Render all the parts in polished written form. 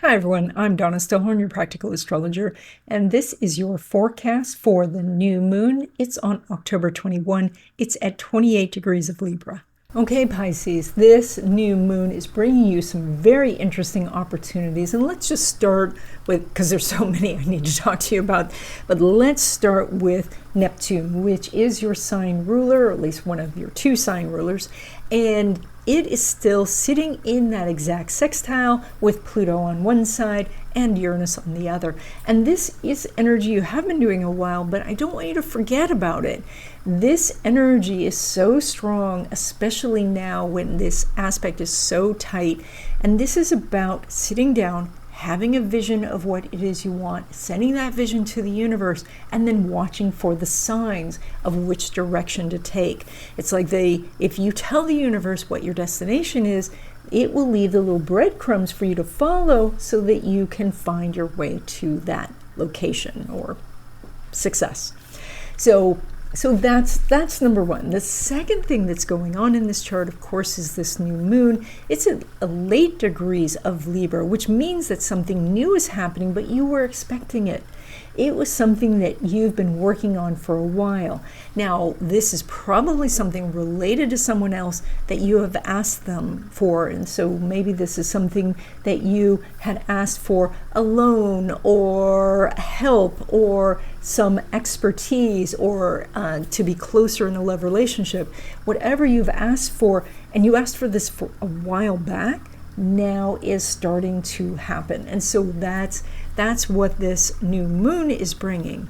Hi everyone, I'm Donna Stellhorn, your practical astrologer, and this is your forecast for the new moon. It's on October 21. It's at 28 degrees of Libra. Okay, Pisces, this new moon is bringing you some very interesting opportunities. And let's just start with, because there's so many I need to talk to you about, but let's start with Neptune, which is your sign ruler, or at least one of your two sign rulers. And it is still sitting in that exact sextile with Pluto on one side and Uranus on the other. And this is energy you have been doing a while, but I don't want you to forget about it. This energy is so strong, especially now when this aspect is so tight. And this is about sitting down, having a vision of what it is you want, sending that vision to the universe, and then watching for the signs of which direction to take. It's like if you tell the universe what your destination is, it will leave the little breadcrumbs for you to follow so that you can find your way to that location or success. So that's number one. The second thing that's going on in this chart, of course, is this new moon. It's at late degrees of Libra, which means that something new is happening, but you were expecting it. It was something that you've been working on for a while. Now, this is probably something related to someone else that you have asked them for. And so maybe this is something that you had asked for a loan or help or some expertise or to be closer in a love relationship. Whatever you've asked for, and you asked for this for a while back, now is starting to happen. And so that's what this new moon is bringing.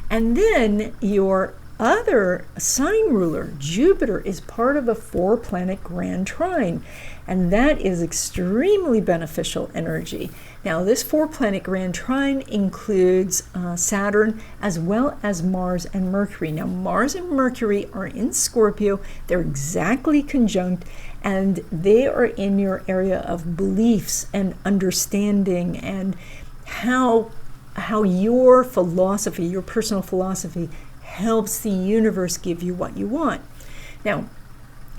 And then your other sign ruler, Jupiter, is part of a 4-planet grand trine, and that is extremely beneficial energy. Now, this 4-planet grand trine includes Saturn as well as Mars and Mercury. Now, Mars and Mercury are in Scorpio. They're exactly conjunct, and they are in your area of beliefs and understanding and how your philosophy, your personal philosophy, helps the universe give you what you want. Now,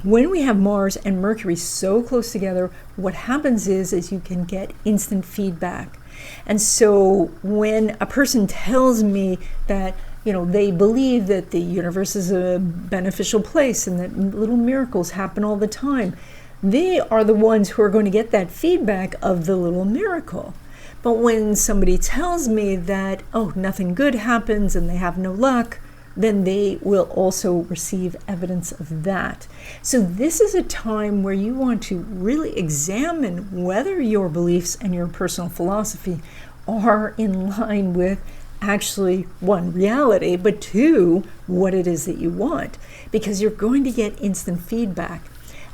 when we have Mars and Mercury so close together, what happens is you can get instant feedback. And so when a person tells me that, they believe that the universe is a beneficial place and that little miracles happen all the time, they are the ones who are going to get that feedback of the little miracle. But when somebody tells me that, nothing good happens and they have no luck, then they will also receive evidence of that. So this is a time where you want to really examine whether your beliefs and your personal philosophy are in line with actually, one, reality, but two, what it is that you want, because you're going to get instant feedback.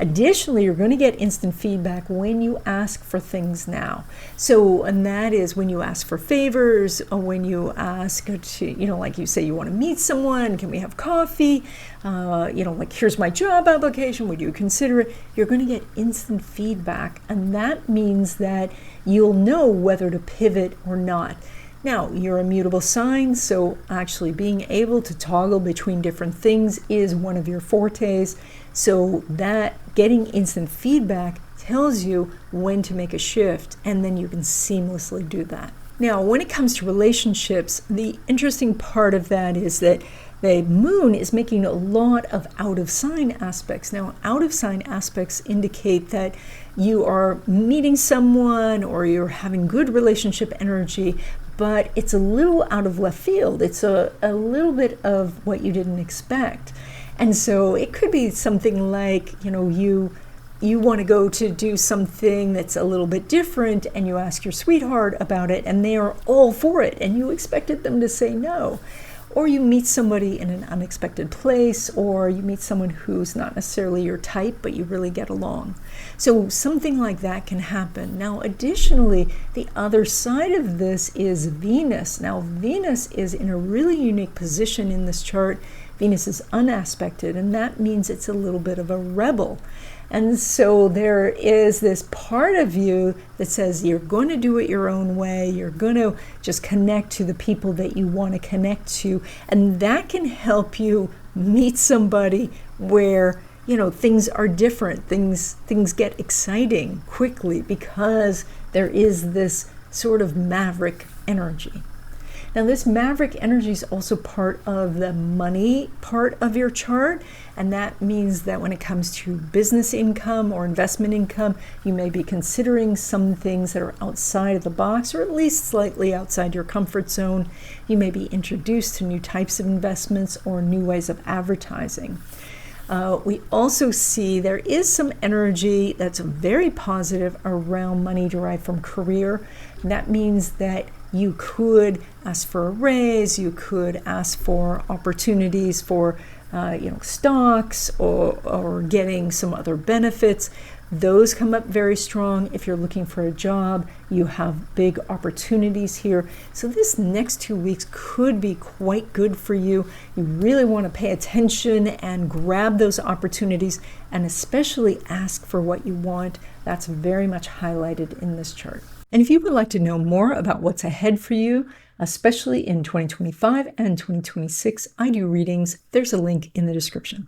Additionally, you're going to get instant feedback when you ask for things now. So, and that is when you ask for favors, or when you ask to, like you say you want to meet someone, can we have coffee? Like here's my job application, would you consider it? You're going to get instant feedback, and that means that you'll know whether to pivot or not. Now, you're a mutable sign, so actually being able to toggle between different things is one of your fortes. So that getting instant feedback tells you when to make a shift, and then you can seamlessly do that. Now, when it comes to relationships, the interesting part of that is that the moon is making a lot of out-of-sign aspects. Now, out-of-sign aspects indicate that you are meeting someone or you're having good relationship energy, but it's a little out of left field. It's a little bit of what you didn't expect. And so it could be something like, you want to go to do something that's a little bit different, and you ask your sweetheart about it, and they are all for it, and you expected them to say no. Or you meet somebody in an unexpected place, or you meet someone who's not necessarily your type, but you really get along. So something like that can happen. Now, additionally, the other side of this is Venus. Now, Venus is in a really unique position in this chart. Venus is unaspected, and that means it's a little bit of a rebel. And so there is this part of you that says you're going to do it your own way. You're going to just connect to the people that you want to connect to. And that can help you meet somebody where, things are different. Things get exciting quickly because there is this sort of maverick energy. Now, this maverick energy is also part of the money part of your chart, and that means that when it comes to business income or investment income, you may be considering some things that are outside of the box, or at least slightly outside your comfort zone. You may be introduced to new types of investments or new ways of advertising. We also see there is some energy that's very positive around money derived from career. And that means that you could ask for a raise, you could ask for opportunities for stocks or getting some other benefits. Those come up very strong. If you're looking for a job, you have big opportunities here. So this next 2 weeks could be quite good for you. You really want to pay attention and grab those opportunities, and especially ask for what you want. That's very much highlighted in this chart. And if you would like to know more about what's ahead for you, especially in 2025 and 2026, I do readings. There's a link in the description.